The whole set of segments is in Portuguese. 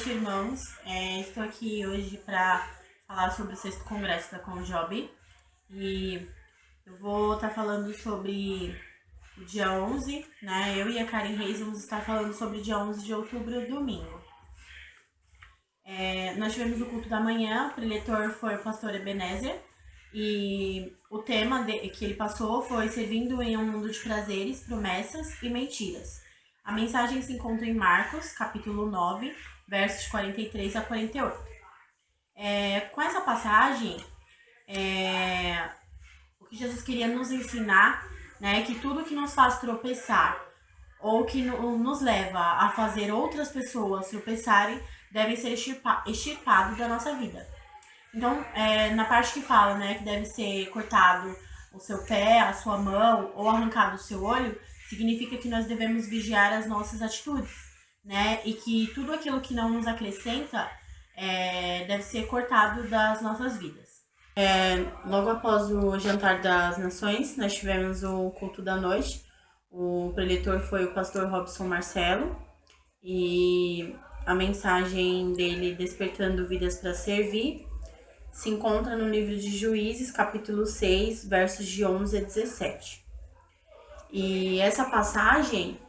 noite, irmãos. Estou aqui hoje para falar sobre o sexto congresso da Conjob e eu vou estar falando sobre o dia 11, né? Eu e a Karen Reis vamos estar falando sobre o dia 11 de outubro, domingo. Nós tivemos o culto da manhã, o preletor foi o pastor Ebenezer e o tema que ele passou foi Servindo em um Mundo de Prazeres, Promessas e Mentiras. A mensagem se encontra em Marcos, capítulo 9, versos de 43 a 48. Com essa passagem, o que Jesus queria nos ensinar, né, que tudo que nos faz tropeçar ou que nos leva a fazer outras pessoas tropeçarem deve ser extirpado da nossa vida. Então, na parte que fala, né, que deve ser cortado o seu pé, a sua mão ou arrancado o seu olho, significa que nós devemos vigiar as nossas atitudes, né, e que tudo aquilo que não nos acrescenta deve ser cortado das nossas vidas. Logo após o Jantar das Nações, nós tivemos o culto da noite. O preletor foi o pastor Robson Marcelo e a mensagem dele, Despertando Vidas para Servir, se encontra no livro de Juízes, capítulo 6, versos de 11 a 17. E essa passagem,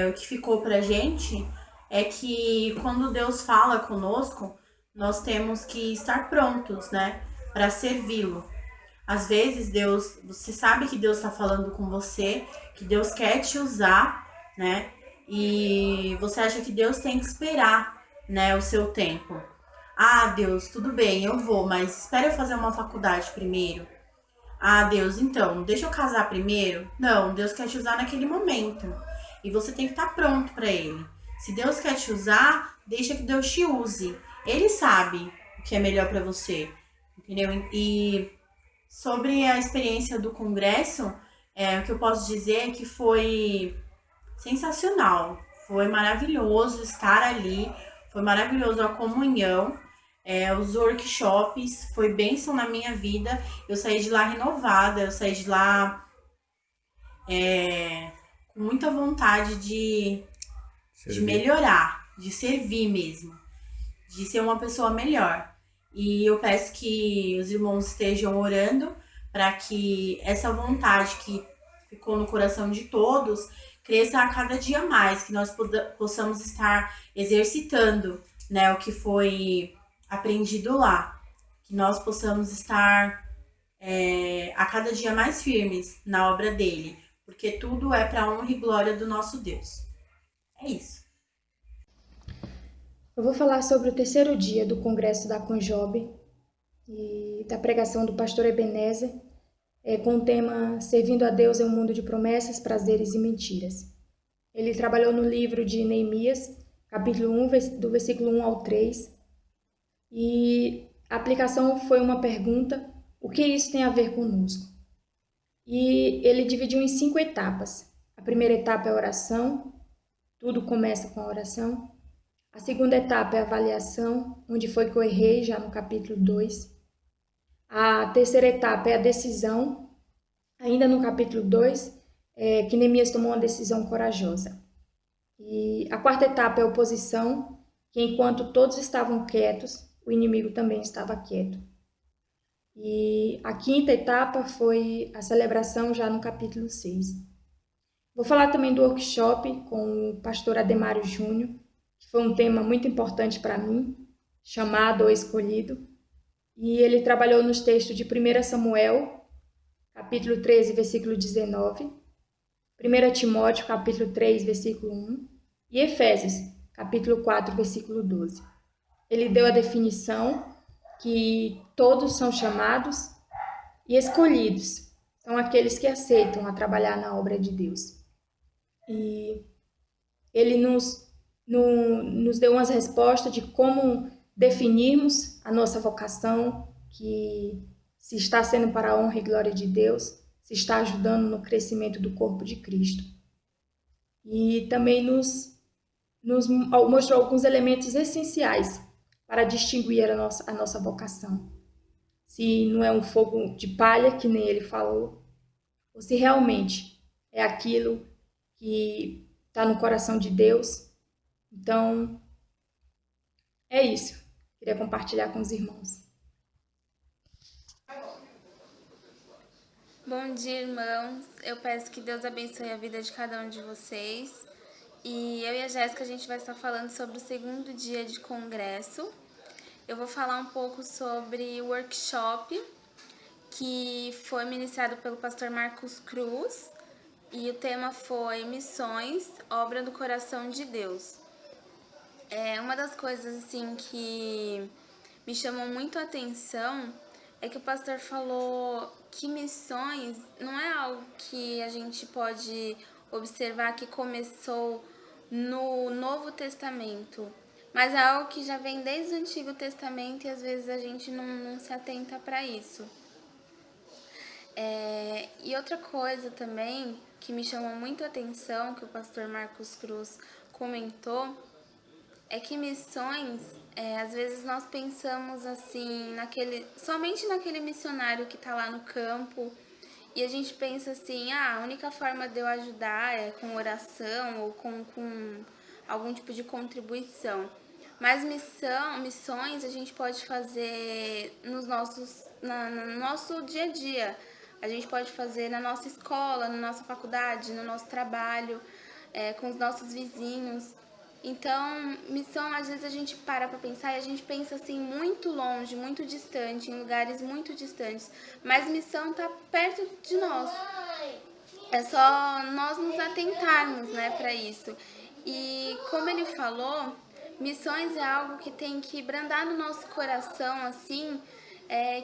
o que ficou pra gente é que quando Deus fala conosco, nós temos que estar prontos, né, para servi-lo. Às vezes você sabe que Deus está falando com você, que Deus quer te usar, né? E você acha que Deus tem que esperar, né, o seu tempo. Ah, Deus, tudo bem, eu vou, mas espera eu fazer uma faculdade primeiro. Ah, Deus, então, deixa eu casar primeiro? Não, Deus quer te usar naquele momento. E você tem que estar pronto para ele. Se Deus quer te usar, deixa que Deus te use. Ele sabe o que é melhor para você, entendeu? E sobre a experiência do congresso, o que eu posso dizer é que foi sensacional. Foi maravilhoso estar ali, foi maravilhoso a comunhão, os workshops, foi bênção na minha vida. Eu saí de lá renovada, eu saí de lá com muita vontade de melhorar, de servir mesmo, de ser uma pessoa melhor. E eu peço que os irmãos estejam orando para que essa vontade que ficou no coração de todos cresça a cada dia mais, que nós possamos estar exercitando, né, o que foi aprendido lá, que nós possamos estar a cada dia mais firmes na obra dele, porque tudo é para a honra e glória do nosso Deus. É isso. Eu vou falar sobre o terceiro dia do Congresso da Conjob e da pregação do pastor Ebenezer, com o tema Servindo a Deus em um Mundo de Promessas, Prazeres e Mentiras. Ele trabalhou no livro de Neemias, capítulo 1, do versículo 1 ao 3, e a aplicação foi uma pergunta: o que isso tem a ver conosco? E ele dividiu em 5 etapas. A primeira etapa é a oração, tudo começa com a oração. A segunda etapa é a avaliação, onde foi que eu errei, já no capítulo 2. A terceira etapa é a decisão, ainda no capítulo 2, que Neemias tomou uma decisão corajosa. E a quarta etapa é a oposição, que enquanto todos estavam quietos, o inimigo também estava quieto. E a quinta etapa foi a celebração, já no capítulo 6. Vou falar também do workshop com o pastor Ademário Júnior, que foi um tema muito importante para mim, chamado ou escolhido. E ele trabalhou nos textos de 1 Samuel, capítulo 13, versículo 19, 1 Timóteo, capítulo 3, versículo 1, e Efésios, capítulo 4, versículo 12. Ele deu a definição que todos são chamados e escolhidos, são aqueles que aceitam a trabalhar na obra de Deus. E ele nos deu umas respostas de como definirmos a nossa vocação, que se está sendo para a honra e glória de Deus, se está ajudando no crescimento do corpo de Cristo. E também nos mostrou alguns elementos essenciais para distinguir a nossa vocação. Se não é um fogo de palha, que nem ele falou, ou se realmente é aquilo que está no coração de Deus. Então, É isso. Queria compartilhar com os irmãos. Bom dia, irmãos. Eu peço que Deus abençoe a vida de cada um de vocês. E eu e a Jéssica, a gente vai estar falando sobre o segundo dia de congresso. Eu vou falar um pouco sobre o workshop que foi ministrado pelo pastor Marcos Cruz. E o tema foi Missões, Obra do Coração de Deus. Uma das coisas assim que me chamou muito a atenção é que o pastor falou que missões não é algo que a gente pode observar que começou no Novo Testamento, mas é algo que já vem desde o Antigo Testamento e às vezes a gente não se atenta para isso. E outra coisa também que me chamou muito a atenção, que o pastor Marcos Cruz comentou, é que missões, às vezes nós pensamos assim, somente naquele missionário que está lá no campo, e a gente pensa assim, a única forma de eu ajudar é com oração ou com algum tipo de contribuição. Mas missões a gente pode fazer no nosso dia a dia. A gente pode fazer na nossa escola, na nossa faculdade, no nosso trabalho, com os nossos vizinhos. Então, missão, às vezes a gente para pensar e a gente pensa assim muito longe, muito distante, em lugares muito distantes. Mas missão está perto de nós. É só nós nos atentarmos, né, para isso. E como ele falou, missões é algo que tem que brandar no nosso coração, assim,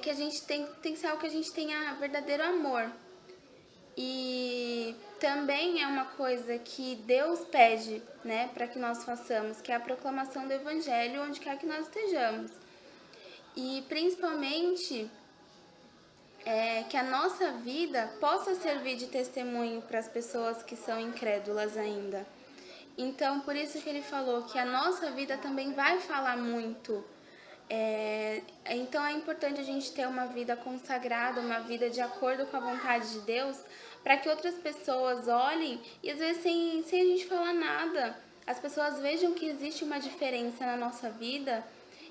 que a gente tem que ser algo que a gente tenha verdadeiro amor. E também é uma coisa que Deus pede, né, para que nós façamos, que é a proclamação do Evangelho onde quer que nós estejamos. E principalmente que a nossa vida possa servir de testemunho para as pessoas que são incrédulas ainda. Então, por isso que ele falou que a nossa vida também vai falar muito. Então é importante a gente ter uma vida consagrada, uma vida de acordo com a vontade de Deus, para que outras pessoas olhem e às vezes sem a gente falar nada, as pessoas vejam que existe uma diferença na nossa vida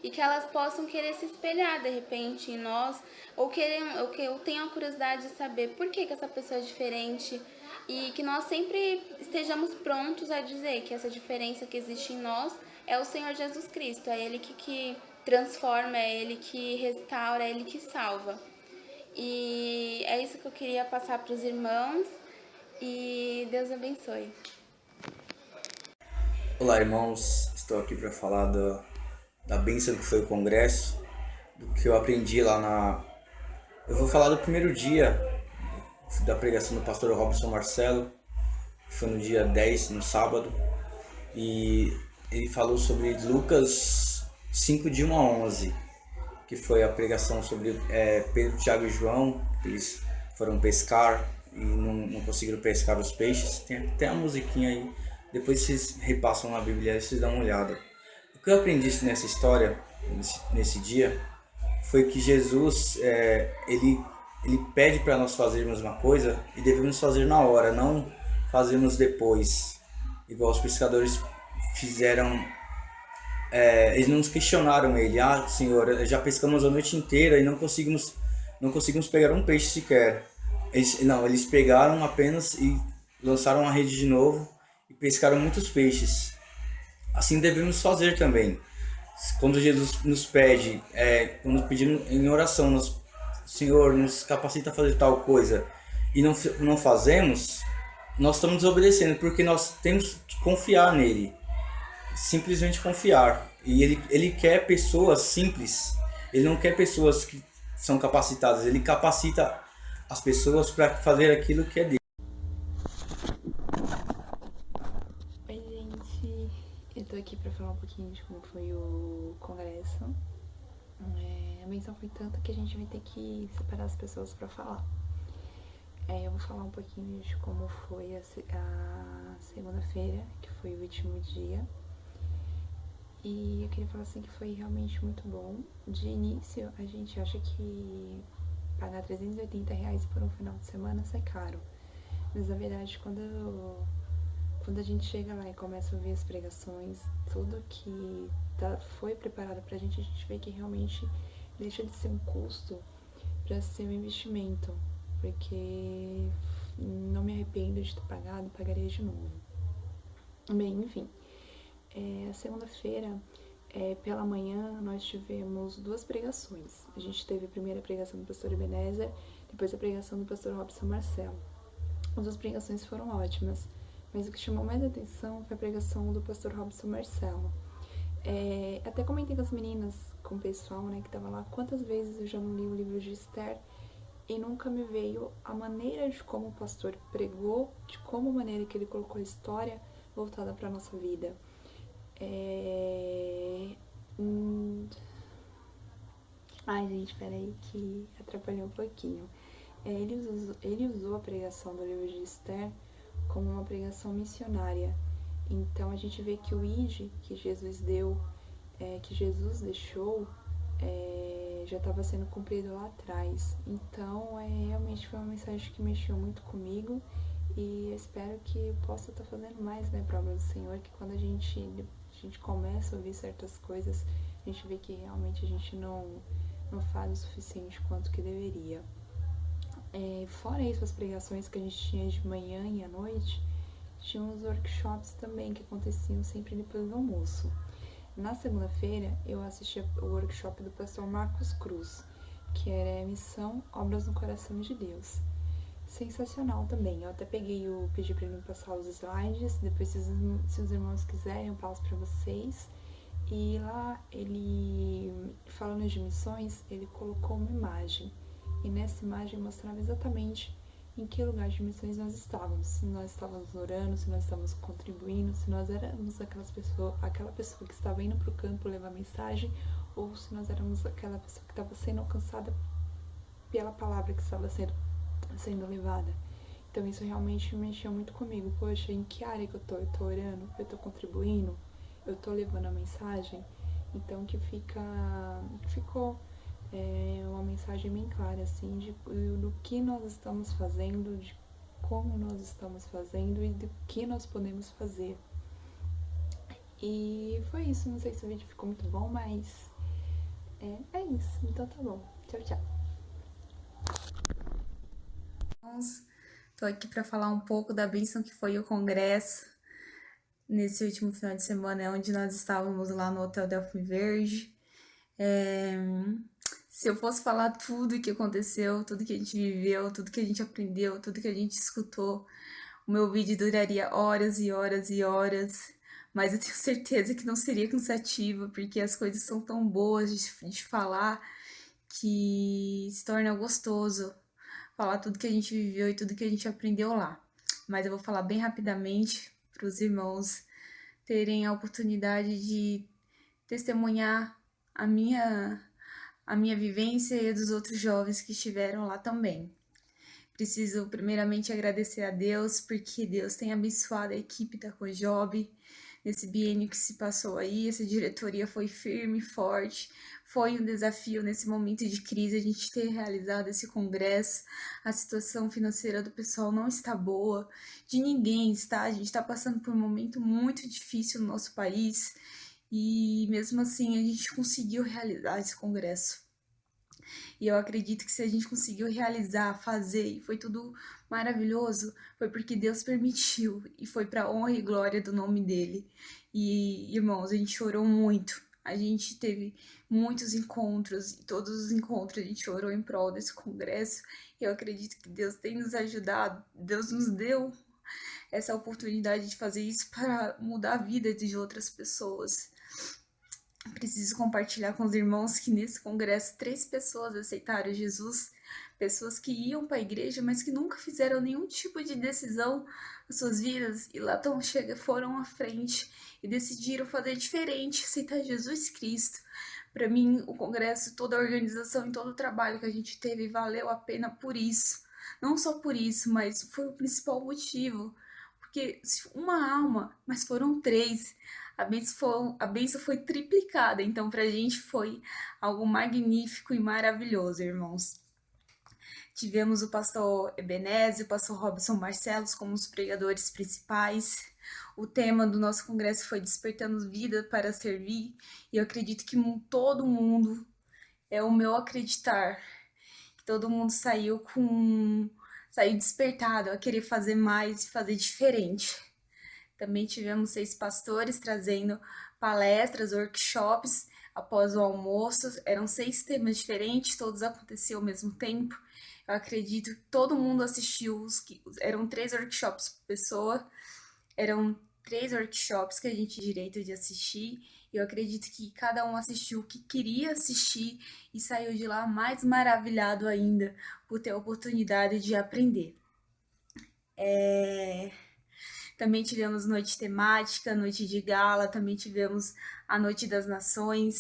e que elas possam querer se espelhar de repente em nós, ou que eu tenho a curiosidade de saber por que essa pessoa é diferente, e que nós sempre estejamos prontos a dizer que essa diferença que existe em nós é o Senhor Jesus Cristo, é Ele que transforma, é Ele que restaura, é Ele que salva. E é isso que eu queria passar para os irmãos, e Deus abençoe. Olá, irmãos. Estou aqui para falar da bênção que foi o congresso, do que eu aprendi lá na... Eu vou falar do primeiro dia da pregação do pastor Robson Marcelo, que foi no dia 10, no sábado, e ele falou sobre Lucas 5, de 1 a 11, que foi a pregação sobre Pedro, Tiago e João. Eles foram pescar e não conseguiram pescar os peixes. Tem até a musiquinha aí, depois vocês repassam na Bíblia e vocês dão uma olhada. O que eu aprendi nessa história, nesse dia, foi que Jesus, ele pede para nós fazermos uma coisa e devemos fazer na hora, não fazermos depois, igual os pescadores fizeram. Eles não questionaram ele: Senhor, já pescamos a noite inteira e não conseguimos pegar um peixe sequer. Eles pegaram apenas e lançaram a rede de novo e pescaram muitos peixes. Assim devemos fazer também. Quando Jesus nos pede, quando pedimos em oração, Senhor, nos capacita a fazer tal coisa, e não fazemos, nós estamos desobedecendo, porque nós temos que confiar nele. Simplesmente confiar. E ele quer pessoas simples. Ele não quer pessoas que são capacitadas. Ele capacita as pessoas para fazer aquilo que é dele. Oi, gente. Eu tô aqui pra falar um pouquinho de como foi o congresso. A menção foi tanta que a gente vai ter que separar as pessoas pra falar. Eu vou falar um pouquinho de como foi a segunda-feira, que foi o último dia. E eu queria falar assim que foi realmente muito bom. De início, a gente acha que pagar R$380 por um final de semana é caro. Mas na verdade, quando quando a gente chega lá e começa a ouvir as pregações, tudo que foi preparado pra gente, a gente vê que realmente deixa de ser um custo para ser um investimento, porque não me arrependo de ter pagado, pagaria de novo. Bem, enfim, a segunda-feira, pela manhã, nós tivemos 2 pregações. A gente teve a primeira pregação do pastor Ebenezer, depois a pregação do pastor Robson Marcelo. As 2 pregações foram ótimas, mas o que chamou mais atenção foi a pregação do pastor Robson Marcelo. Até comentei com as meninas, com o pessoal, né, que tava lá, quantas vezes eu já não li o livro de Esther e nunca me veio a maneira de como o pastor pregou, de como a maneira que ele colocou a história voltada para nossa vida. Ai, gente, peraí que atrapalhou um pouquinho. Ele usou a pregação do livro de Esther como uma pregação missionária. Então a gente vê que o ID que Jesus deu, que Jesus deixou, já estava sendo cumprido lá atrás. Então realmente foi uma mensagem que mexeu muito comigo e eu espero que eu possa estar fazendo mais, né, para obra do Senhor, que quando a gente começa a ouvir certas coisas, a gente vê que realmente a gente não faz o suficiente quanto que deveria. Fora isso, as pregações que a gente tinha de manhã e à noite, tinha uns workshops também que aconteciam sempre depois do almoço. Na segunda-feira, eu assisti o workshop do pastor Marcos Cruz, que era Missão, Obras no Coração de Deus. Sensacional também. Eu até pedi para ele me passar os slides, depois se os irmãos quiserem eu passo para vocês. E lá, ele, falando de missões, ele colocou uma imagem. E nessa imagem mostrava exatamente em que lugar de missões nós estávamos. Se nós estávamos orando, se nós estávamos contribuindo, se nós éramos aquela pessoa que estava indo para o campo levar mensagem, ou se nós éramos aquela pessoa que estava sendo alcançada pela palavra que estava sendo levada. Então isso realmente mexeu muito comigo. Poxa, em que área que eu tô? Eu tô orando? Eu tô contribuindo? Eu tô levando a mensagem? Então que ficou uma mensagem bem clara, assim, do que nós estamos fazendo, de como nós estamos fazendo e do que nós podemos fazer. E foi isso, não sei se o vídeo ficou muito bom, mas é isso. Então tá bom. Tchau, tchau. Tô aqui para falar um pouco da bênção que foi o congresso nesse último final de semana, onde nós estávamos lá no Hotel Delfim Verde. Se eu fosse falar tudo que aconteceu, tudo que a gente viveu, tudo que a gente aprendeu, tudo que a gente escutou, o meu vídeo duraria horas e horas e horas, mas eu tenho certeza que não seria cansativo, porque as coisas são tão boas de falar que se torna gostoso falar tudo que a gente viveu e tudo que a gente aprendeu lá. Mas eu vou falar bem rapidamente para os irmãos terem a oportunidade de testemunhar a minha vivência e a dos outros jovens que estiveram lá também. Preciso primeiramente agradecer a Deus, porque Deus tem abençoado a equipe da Conjob nesse biênio que se passou aí. Essa diretoria foi firme, forte. Foi um desafio nesse momento de crise a gente ter realizado esse congresso. A situação financeira do pessoal não está boa, de ninguém está. A gente está passando por um momento muito difícil no nosso país e mesmo assim a gente conseguiu realizar esse congresso. E eu acredito que se a gente conseguiu realizar, fazer, e foi tudo maravilhoso, foi porque Deus permitiu, e foi para honra e glória do nome dele. E, irmãos, a gente chorou muito, a gente teve muitos encontros, e todos os encontros a gente orou em prol desse congresso, e eu acredito que Deus tem nos ajudado, Deus nos deu essa oportunidade de fazer isso para mudar a vida de outras pessoas. Preciso compartilhar com os irmãos que nesse congresso 3 pessoas aceitaram Jesus, pessoas que iam para a igreja, mas que nunca fizeram nenhum tipo de decisão nas suas vidas e lá foram à frente e decidiram fazer diferente, aceitar Jesus Cristo. Para mim, o congresso, toda a organização e todo o trabalho que a gente teve valeu a pena por isso. Não só por isso, mas foi o principal motivo. Porque uma alma, mas foram 3. A bênção foi triplicada, então pra gente foi algo magnífico e maravilhoso, irmãos. Tivemos o pastor Ebenezer, o pastor Robson Marcelos como os pregadores principais. O tema do nosso congresso foi Despertando Vida para Servir, e eu acredito que todo mundo, é o meu acreditar, que todo mundo saiu despertado a querer fazer mais e fazer diferente. Também tivemos 6 pastores trazendo palestras, workshops após o almoço. Eram 6 temas diferentes, todos aconteciam ao mesmo tempo. Eu acredito que todo mundo assistiu, eram 3 workshops por pessoa, eram 3 workshops que a gente tinha direito de assistir. Eu acredito que cada um assistiu o que queria assistir e saiu de lá mais maravilhado ainda por ter a oportunidade de aprender. Também tivemos noite temática, noite de gala, também tivemos a Noite das Nações.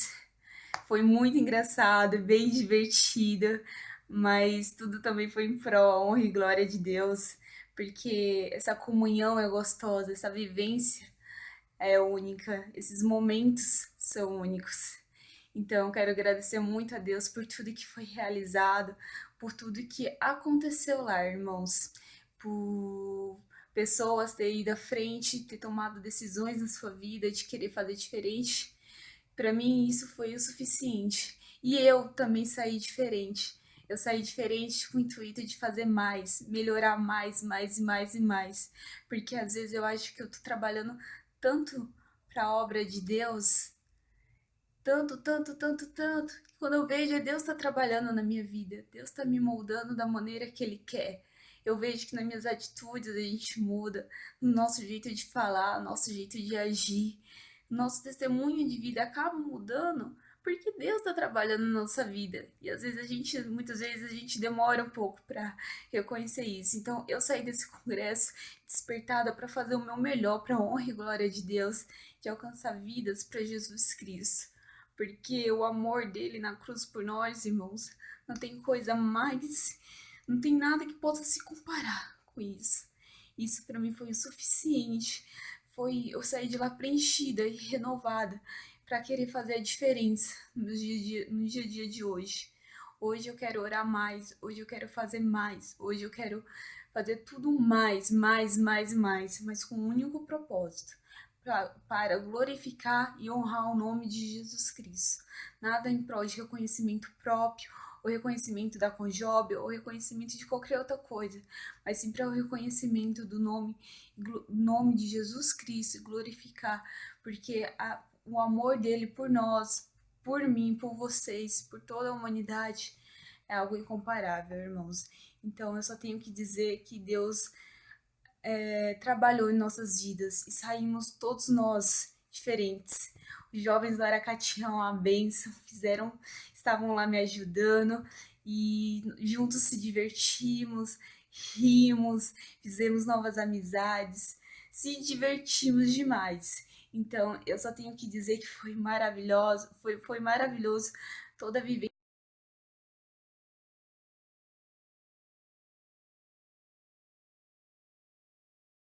Foi muito engraçado, bem divertido, mas tudo também foi em prol, a honra e glória de Deus, porque essa comunhão é gostosa, essa vivência é única, esses momentos são únicos. Então, quero agradecer muito a Deus por tudo que foi realizado, por tudo que aconteceu lá, irmãos, por pessoas terem ido à frente, ter tomado decisões na sua vida, de querer fazer diferente. Para mim, isso foi o suficiente. E eu também saí diferente. Eu saí diferente com o intuito de fazer mais, melhorar mais, mais e mais e mais. Porque às vezes eu acho que eu tô trabalhando tanto para a obra de Deus, tanto, que quando eu vejo, Deus está trabalhando na minha vida, Deus está me moldando da maneira que Ele quer. Eu vejo que nas minhas atitudes a gente muda, no nosso jeito de falar, no nosso jeito de agir, nosso testemunho de vida acaba mudando, porque Deus está trabalhando na nossa vida. E às vezes muitas vezes a gente demora um pouco para reconhecer isso. Então eu saí desse congresso despertada para fazer o meu melhor para a honra e glória de Deus, de alcançar vidas para Jesus Cristo. Porque o amor dele na cruz por nós, irmãos, não tem coisa mais, não tem nada que possa se comparar com isso. Isso para mim foi o suficiente. Eu saí de lá preenchida e renovada para querer fazer a diferença no dia a dia de hoje. Hoje eu quero orar mais, hoje eu quero fazer mais, hoje eu quero fazer tudo mais, mas com um único propósito, para glorificar e honrar o nome de Jesus Cristo. Nada em prol de reconhecimento próprio, ou reconhecimento da Conjob, ou reconhecimento de qualquer outra coisa, mas sim para o reconhecimento do nome de Jesus Cristo, glorificar, porque o amor dele por nós, por mim, por vocês, por toda a humanidade, é algo incomparável, irmãos. Então eu só tenho que dizer que Deus trabalhou em nossas vidas e saímos todos nós diferentes. Os jovens do Aracati são uma bênção, estavam lá me ajudando e juntos se divertimos, rimos, fizemos novas amizades, se divertimos demais. Então eu só tenho que dizer que foi maravilhoso, foi maravilhoso toda a vivência